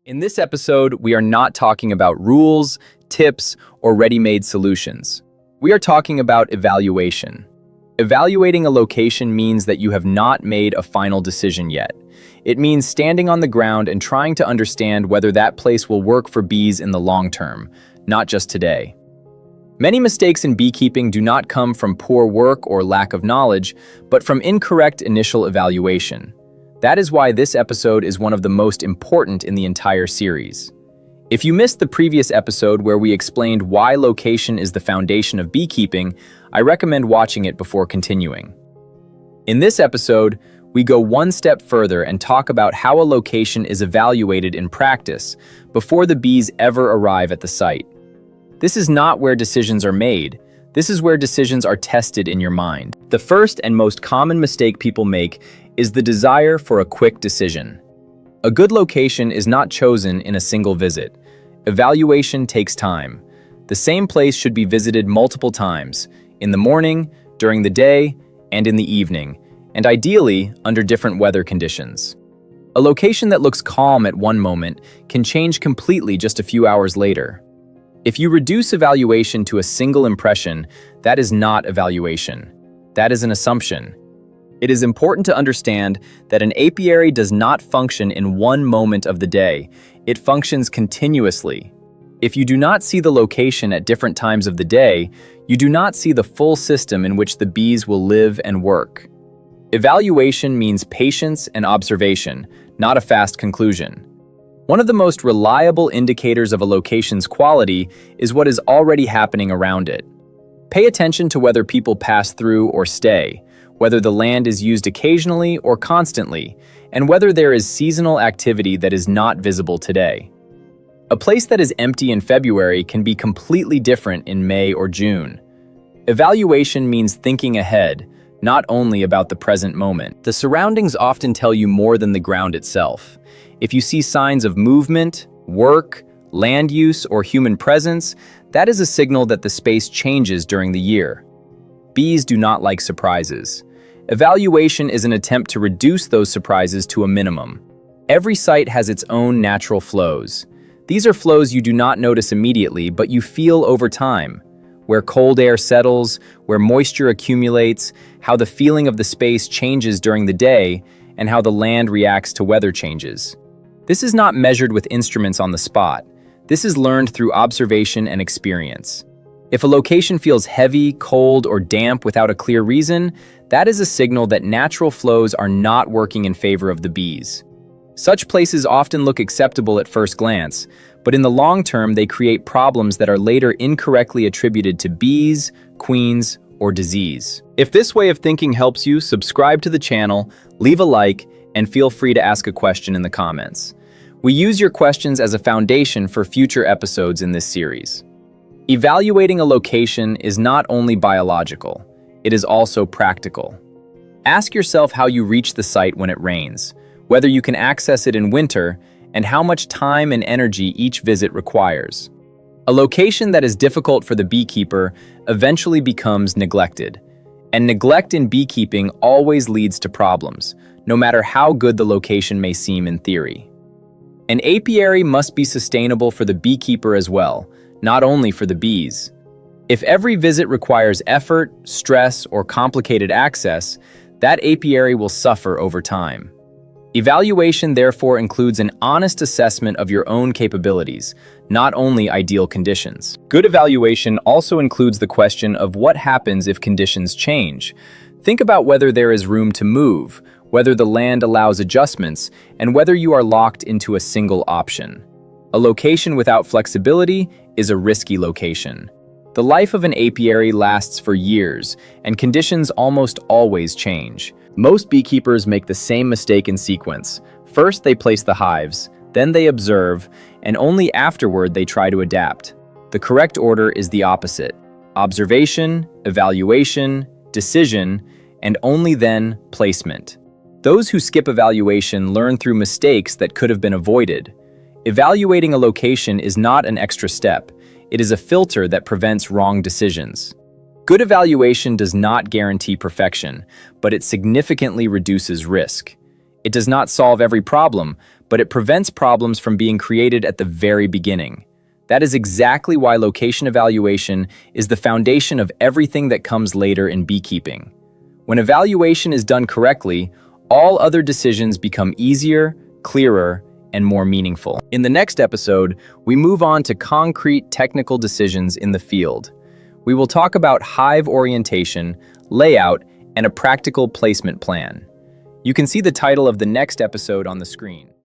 In this episode, we are not talking about rules, tips, or ready-made solutions. We are talking about evaluation. Evaluating a location means that you have not made a final decision yet. It means standing on the ground and trying to understand whether that place will work for bees in the long term, not just today. Many mistakes in beekeeping do not come from poor work or lack of knowledge, but from incorrect initial evaluation. That is why this episode is one of the most important in the entire series. If you missed the previous episode where we explained why location is the foundation of beekeeping, I recommend watching it before continuing. In this episode, we go one step further and talk about how a location is evaluated in practice before the bees ever arrive at the site. This is not where decisions are made. This is where decisions are tested in your mind. The first and most common mistake people make is the desire for a quick decision. A good location is not chosen in a single visit. Evaluation takes time. The same place should be visited multiple times, in the morning, during the day, and in the evening, and ideally under different weather conditions. A location that looks calm at one moment can change completely just a few hours later. If you reduce evaluation to a single impression, that is not evaluation. That is an assumption. It is important to understand that an apiary does not function in one moment of the day. It functions continuously. If you do not see the location at different times of the day, you do not see the full system in which the bees will live and work. Evaluation means patience and observation, not a fast conclusion. One of the most reliable indicators of a location's quality is what is already happening around it. Pay attention to whether people pass through or stay, whether the land is used occasionally or constantly, and whether there is seasonal activity that is not visible today. A place that is empty in February can be completely different in May or June. Evaluation means thinking ahead, not only about the present moment. The surroundings often tell you more than the ground itself. If you see signs of movement, work, land use, or human presence, that is a signal that the space changes during the year. Bees do not like surprises. Evaluation is an attempt to reduce those surprises to a minimum. Every site has its own natural flows. These are flows you do not notice immediately, but you feel over time. Where cold air settles, where moisture accumulates, how the feeling of the space changes during the day, and how the land reacts to weather changes. This is not measured with instruments on the spot. This is learned through observation and experience. If a location feels heavy, cold, or damp without a clear reason, that is a signal that natural flows are not working in favor of the bees. Such places often look acceptable at first glance, but in the long term they create problems that are later incorrectly attributed to bees, queens, or disease. If this way of thinking helps you, subscribe to the channel, leave a like, and feel free to ask a question in the comments. We use your questions as a foundation for future episodes in this series. Evaluating a location is not only biological, it is also practical. Ask yourself how you reach the site when it rains, whether you can access it in winter, and how much time and energy each visit requires. A location that is difficult for the beekeeper eventually becomes neglected. And neglect in beekeeping always leads to problems, no matter how good the location may seem in theory. An apiary must be sustainable for the beekeeper as well, not only for the bees. If every visit requires effort, stress, or complicated access, that apiary will suffer over time. Evaluation therefore includes an honest assessment of your own capabilities, not only ideal conditions. Good evaluation also includes the question of what happens if conditions change. Think about whether there is room to move, whether the land allows adjustments, and whether you are locked into a single option. A location without flexibility is a risky location. The life of an apiary lasts for years, and conditions almost always change. Most beekeepers make the same mistake in sequence. First, they place the hives, then they observe, and only afterward they try to adapt. The correct order is the opposite: observation, evaluation, decision, and only then placement. Those who skip evaluation learn through mistakes that could have been avoided. Evaluating a location is not an extra step. It is a filter that prevents wrong decisions. Good evaluation does not guarantee perfection, but it significantly reduces risk. It does not solve every problem, but it prevents problems from being created at the very beginning. That is exactly why location evaluation is the foundation of everything that comes later in beekeeping. When evaluation is done correctly, all other decisions become easier, clearer, and more meaningful. In the next episode, we move on to concrete technical decisions in the field. We will talk about hive orientation, layout, and a practical placement plan. You can see the title of the next episode on the screen.